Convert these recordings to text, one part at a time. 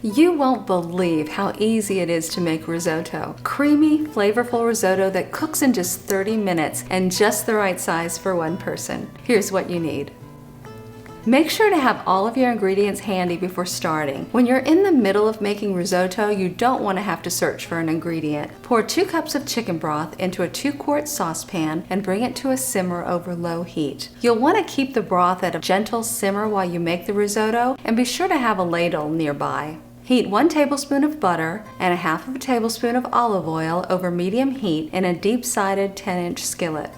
You won't believe how easy it is to make risotto. Creamy, flavorful risotto that cooks in just 30 minutes and just the right size for one person. Here's what you need. Make sure to have all of your ingredients handy before starting. When you're in the middle of making risotto, you don't want to have to search for an ingredient. Pour 2 cups of chicken broth into a 2-quart saucepan and bring it to a simmer over low heat. You'll want to keep the broth at a gentle simmer while you make the risotto, and be sure to have a ladle nearby. Heat 1 tablespoon of butter and 1/2 tablespoon of olive oil over medium heat in a deep-sided 10-inch skillet.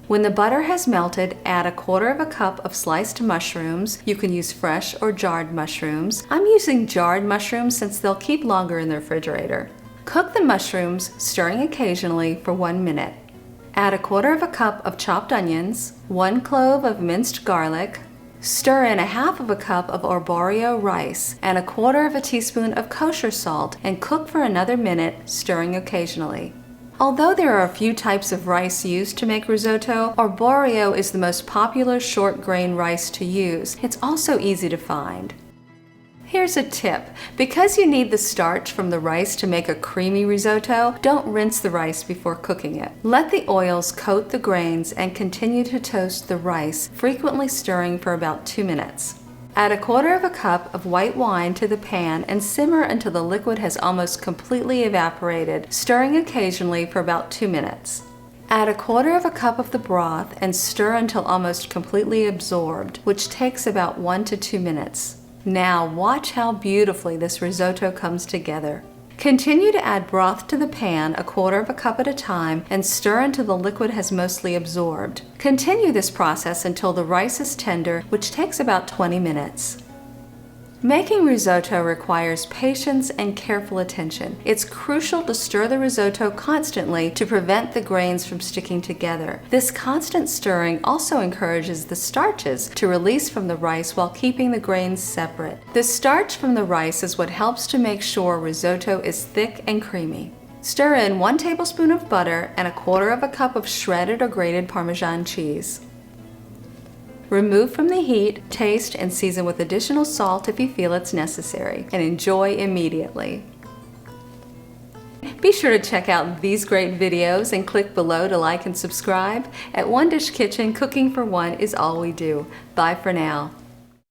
When the butter has melted, add 1/4 cup of sliced mushrooms. You can use fresh or jarred mushrooms. I'm using jarred mushrooms since they'll keep longer in the refrigerator. Cook the mushrooms, stirring occasionally, for 1 minute. Add 1/4 cup of chopped onions, 1 clove of minced garlic. Stir in 1/2 cup of Arborio rice and 1/4 teaspoon of kosher salt and cook for another minute, stirring occasionally. Although there are a few types of rice used to make risotto, Arborio is the most popular short grain rice to use. It's also easy to find. Here's a tip. Because you need the starch from the rice to make a creamy risotto, don't rinse the rice before cooking it. Let the oils coat the grains and continue to toast the rice, frequently stirring for about 2 minutes. Add 1/4 cup of white wine to the pan and simmer until the liquid has almost completely evaporated, stirring occasionally for about 2 minutes. Add 1/4 cup of the broth and stir until almost completely absorbed, which takes about 1 to 2 minutes. Now watch how beautifully this risotto comes together. Continue to add broth to the pan 1/4 cup at a time and stir until the liquid has mostly absorbed. Continue this process until the rice is tender, which takes about 20 minutes. Making risotto requires patience and careful attention. It's crucial to stir the risotto constantly to prevent the grains from sticking together. This constant stirring also encourages the starches to release from the rice while keeping the grains separate. The starch from the rice is what helps to make sure risotto is thick and creamy. Stir in 1 tablespoon of butter and 1/4 cup of shredded or grated Parmesan cheese. Remove from the heat, taste, and season with additional salt if you feel it's necessary, and enjoy immediately. Be sure to check out these great videos and click below to like and subscribe. At One Dish Kitchen, cooking for one is all we do. Bye for now.